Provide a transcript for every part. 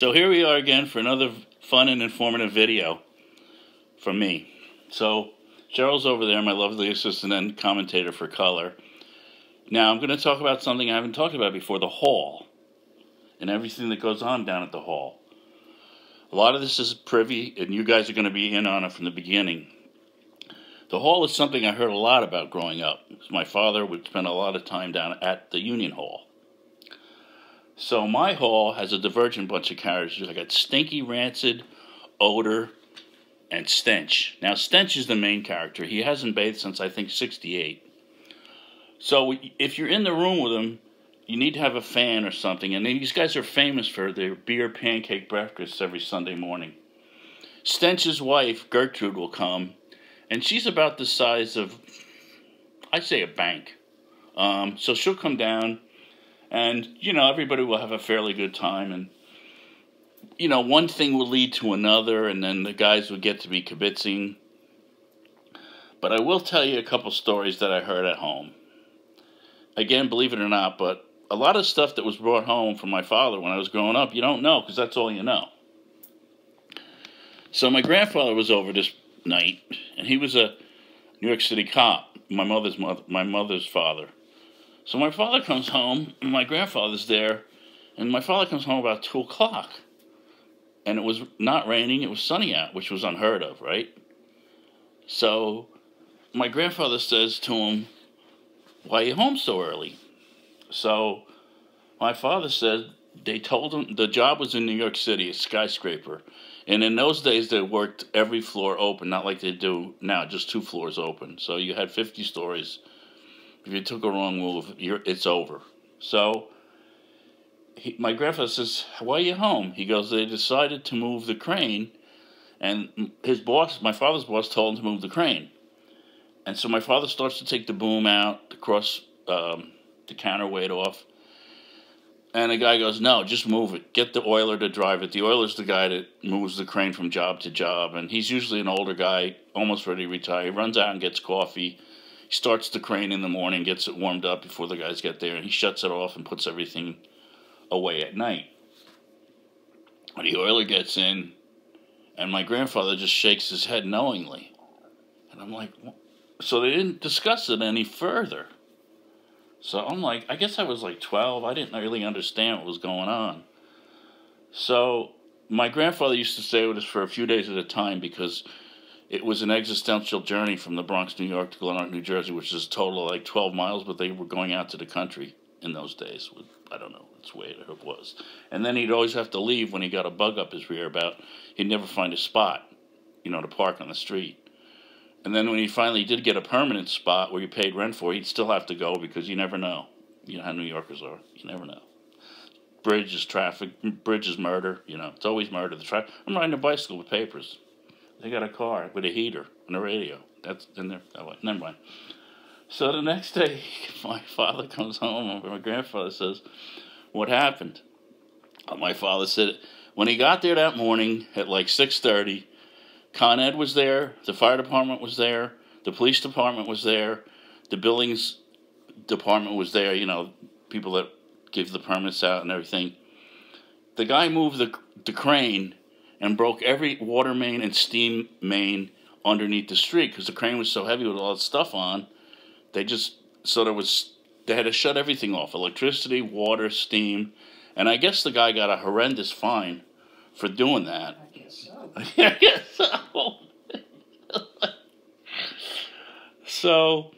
So here we are again for another fun and informative video from me. So Cheryl's over there, my lovely assistant and commentator for color. Now I'm going to talk about something I haven't talked about before, the hall, and everything that goes on down at the hall. A lot of this is privy, and you guys are going to be in on it from the beginning. The hall is something I heard a lot about growing up. My father would spend a lot of time down at the Union Hall. So my hall has a divergent bunch of characters. I got stinky, rancid, odor, and stench. Now stench is the main character. He hasn't bathed since I think '68. So if you're in the room with him, you need to have a fan or something. And these guys are famous for their beer pancake breakfasts every Sunday morning. Stench's wife, Gertrude, will come, and she's about the size of, I'd say, a bank. So she'll come down, and, everybody will have a fairly good time. And, one thing will lead to another, and then the guys will get to be kibitzing. But I will tell you a couple stories that I heard at home. Again, believe it or not, but a lot of stuff that was brought home from my father when I was growing up, you don't know, because that's all you know. So my grandfather was over this night, and he was a New York City cop, my mother's father. So my father comes home, and my grandfather's there, and my father comes home about 2 o'clock. And it was not raining, it was sunny out, which was unheard of, right? So my grandfather says to him, "Why are you home so early?" So my father said they told him the job was in New York City, a skyscraper. And in those days, they worked every floor open, not like they do now, just 2 floors open. So you had 50 stories. If you took a wrong move, it's over. So my grandfather says, "Why are you home?" He goes, "They decided to move the crane." And his boss, my father's boss, told him to move the crane. And so my father starts to take the boom out, the counterweight off. And the guy goes, "No, just move it. Get the oiler to drive it." The oiler's the guy that moves the crane from job to job. And he's usually an older guy, almost ready to retire. He runs out and gets coffee. He starts the crane in the morning, gets it warmed up before the guys get there, and he shuts it off and puts everything away at night. When the oiler gets in, and my grandfather just shakes his head knowingly. And I'm like, what? So they didn't discuss it any further. So I'm like, I guess I was like 12. I didn't really understand what was going on. So my grandfather used to stay with us for a few days at a time because it was an existential journey from the Bronx, New York to Glen Ark, New Jersey, which is a total of like 12 miles, but they were going out to the country in those days. I don't know, that's the way it was. And then he'd always have to leave when he got a bug up his rear about he'd never find a spot, to park on the street. And then when he finally did get a permanent spot where he paid rent for, he'd still have to go because you never know. You know how New Yorkers are. You never know. Bridge is traffic. Bridge is murder. It's always murder. I'm riding a bicycle with papers. They got a car with a heater and a radio. That's in there. Oh, wait, never mind. So the next day, my father comes home and my grandfather says, "What happened?" My father said, when he got there that morning at like 6:30, Con Ed was there, the fire department was there, the police department was there, the buildings department was there, people that give the permits out and everything. The guy moved the crane and broke every water main and steam main underneath the street because the crane was so heavy with all that stuff on. They had to shut everything off: electricity, water, steam. And I guess the guy got a horrendous fine for doing that. I guess so. I guess so. So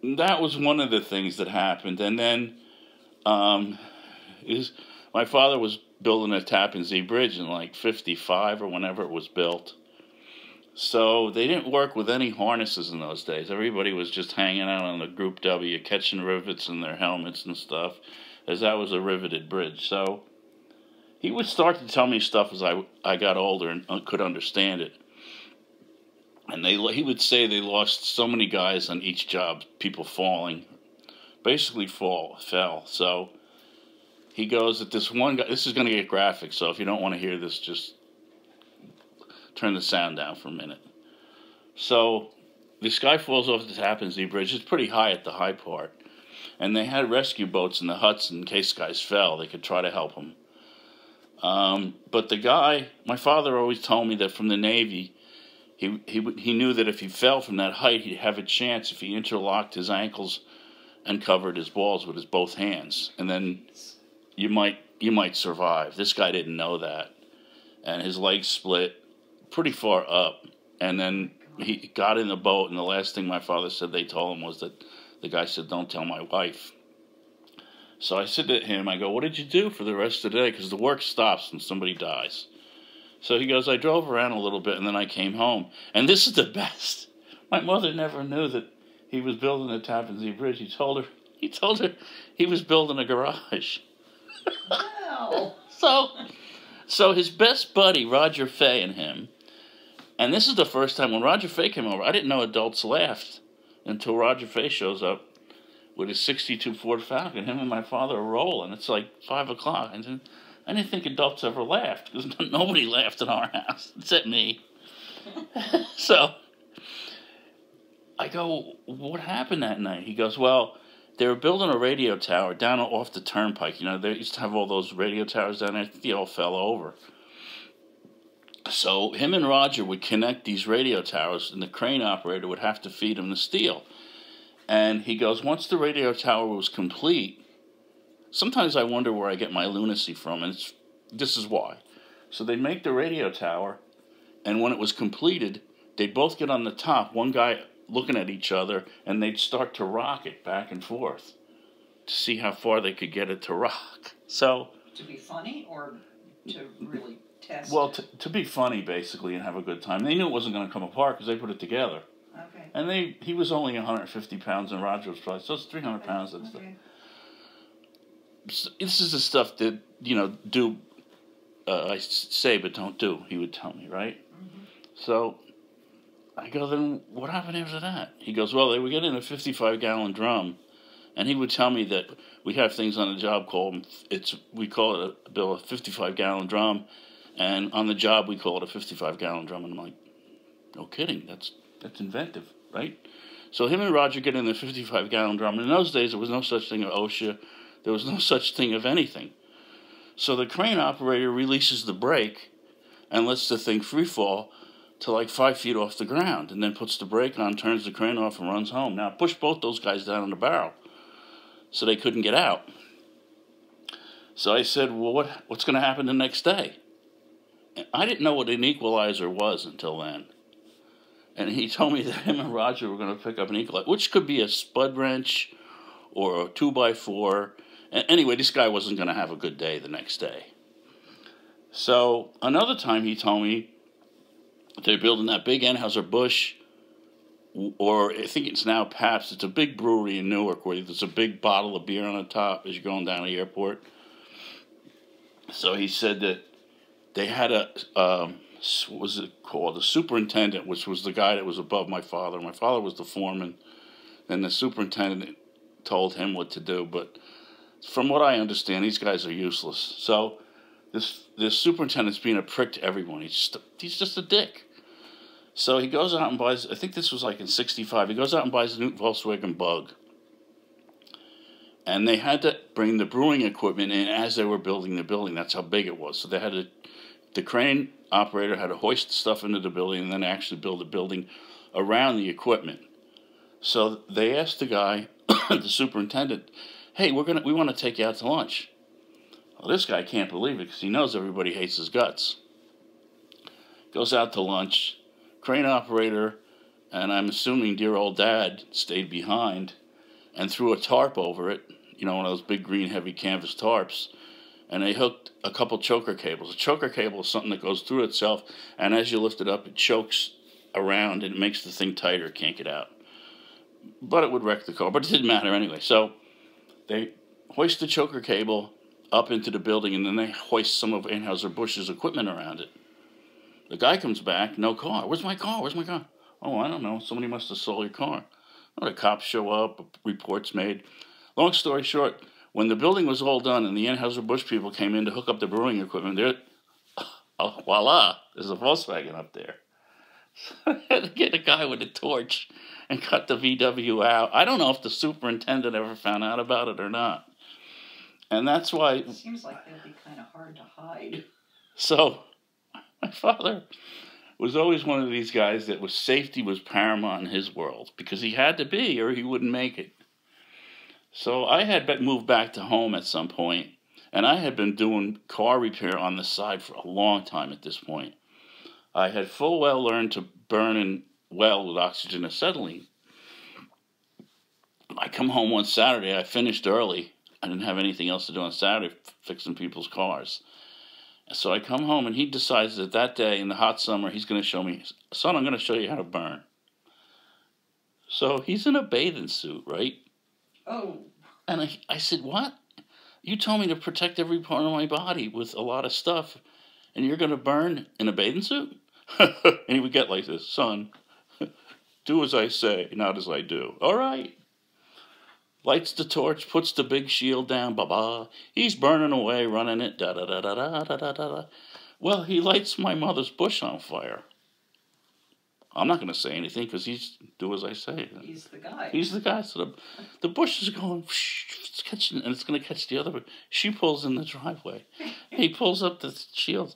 that was one of the things that happened. And then my father was building a Tappan Zee Bridge in like 55 or whenever it was built. So they didn't work with any harnesses in those days. Everybody was just hanging out on the Group W, catching rivets in their helmets and stuff, as that was a riveted bridge. So he would start to tell me stuff as I got older and could understand it. And he would say they lost so many guys on each job, people falling, basically fell. So he goes that this one guy, this is going to get graphic, so if you don't want to hear this, just turn the sound down for a minute. So this guy falls off the Tappan Zee Bridge. It's pretty high at the high part. And they had rescue boats in the huts in case guys fell. They could try to help him. But the guy, my father always told me that from the Navy, he knew that if he fell from that height, he'd have a chance if he interlocked his ankles and covered his balls with his both hands, and then you might survive. This guy didn't know that, and his legs split pretty far up, and then he got in the boat, and the last thing my father said they told him was that the guy said, "Don't tell my wife." So I said to him, I go, "What did you do for the rest of the day? Because the work stops when somebody dies." So he goes, "I drove around a little bit, and then I came home." And this is the best. My mother never knew that he was building the Tappan Zee Bridge. He told her he was building a garage. Wow. So his best buddy, Roger Fay, and him, and this is the first time when Roger Fay came over, I didn't know adults laughed until Roger Fay shows up with his 62 Ford Falcon. Him and my father are rolling. It's like 5 o'clock. And I didn't think adults ever laughed, because nobody laughed in our house except me. So I go, "What happened that night?" He goes, "Well, they were building a radio tower down off the turnpike. You know, they used to have all those radio towers down there. I think they all fell over. So him and Roger would connect these radio towers, and the crane operator would have to feed them the steel." And he goes, "Once the radio tower was complete," sometimes I wonder where I get my lunacy from, and this is why. So they'd make the radio tower, and when it was completed, they'd both get on the top, one guy looking at each other, and they'd start to rock it back and forth to see how far they could get it to rock. So, To be funny or to really test? well, to be funny, basically, and have a good time. They knew it wasn't going to come apart because they put it together. Okay. And he was only 150 pounds, and Roger was probably, so it's 300 pounds. That's Okay. This is the stuff that, do, I say but don't do, he would tell me, right? Mm-hmm. So I go, "Then what happened after that?" He goes, "Well, they would get in a 55-gallon drum," and he would tell me that we have things on the job called, we call it a 55-gallon drum, and on the job we call it a 55-gallon drum. And I'm like, no kidding, that's inventive, right? So him and Roger get in the 55-gallon drum. And in those days, there was no such thing as OSHA. There was no such thing of anything. So the crane operator releases the brake and lets the thing free fall to like 5 feet off the ground, and then puts the brake on, turns the crane off, and runs home. Now, push both those guys down in the barrel so they couldn't get out. So I said, "Well, what's going to happen the next day?" And I didn't know what an equalizer was until then. And he told me that him and Roger were going to pick up an equalizer, which could be a spud wrench or a 2x4. And anyway, this guy wasn't going to have a good day the next day. So another time he told me they're building that big Anheuser-Busch, or I think it's now Pabst. It's a big brewery in Newark where there's a big bottle of beer on the top as you're going down the airport. So he said that they had what was it called? The superintendent, which was the guy that was above my father. My father was the foreman. Then the superintendent told him what to do. But from what I understand, these guys are useless. So this superintendent's being a prick to everyone. He's just a dick. So he goes out and buys, I think this was like in 65, he goes out and buys a new Volkswagen Bug. And they had to bring the brewing equipment in as they were building the building. That's how big it was. So they had the crane operator had to hoist the stuff into the building and then actually build a building around the equipment. So they asked the guy, the superintendent, "Hey, we want to take you out to lunch." Well, this guy can't believe it because he knows everybody hates his guts. Goes out to lunch. Crane operator, and I'm assuming dear old dad, stayed behind and threw a tarp over it, one of those big green heavy canvas tarps, and they hooked a couple choker cables. A choker cable is something that goes through itself, and as you lift it up, it chokes around and it makes the thing tighter, it can't get out. But it would wreck the car, but it didn't matter anyway. So they hoist the choker cable up into the building, and then they hoist some of Anheuser-Busch's equipment around it. The guy comes back, no car. Where's my car? Oh, I don't know. Somebody must have stole your car. Well, the cops show up, reports made. Long story short, when the building was all done and the Anheuser-Busch people came in to hook up the brewing equipment, voila, there's a Volkswagen up there. So I had to get a guy with a torch and cut the VW out. I don't know if the superintendent ever found out about it or not. And that's why, It seems like they'd be kind of hard to hide. so my father was always one of these guys that was safety was paramount in his world because he had to be or he wouldn't make it. So I had moved back to home at some point, and I had been doing car repair on the side for a long time at this point. I had full well learned to burn in well with oxygen acetylene. I come home one Saturday, I finished early. I didn't have anything else to do on Saturday fixing people's cars. So I come home, and he decides that day in the hot summer, he's going to show me, son, I'm going to show you how to burn. So he's in a bathing suit, right? Oh, And I said, what? You told me to protect every part of my body with a lot of stuff, and you're going to burn in a bathing suit? And he would get like this, son, do as I say, not as I do. All right. Lights the torch, puts the big shield down, ba-ba. He's burning away, running it, da-da-da-da-da-da-da-da. Well, he lights my mother's bush on fire. I'm not going to say anything because he's do as I say. he's the guy. He's the guy. So the bush is going, it's catching, and it's going to catch the other. She pulls in the driveway. He pulls up the shields.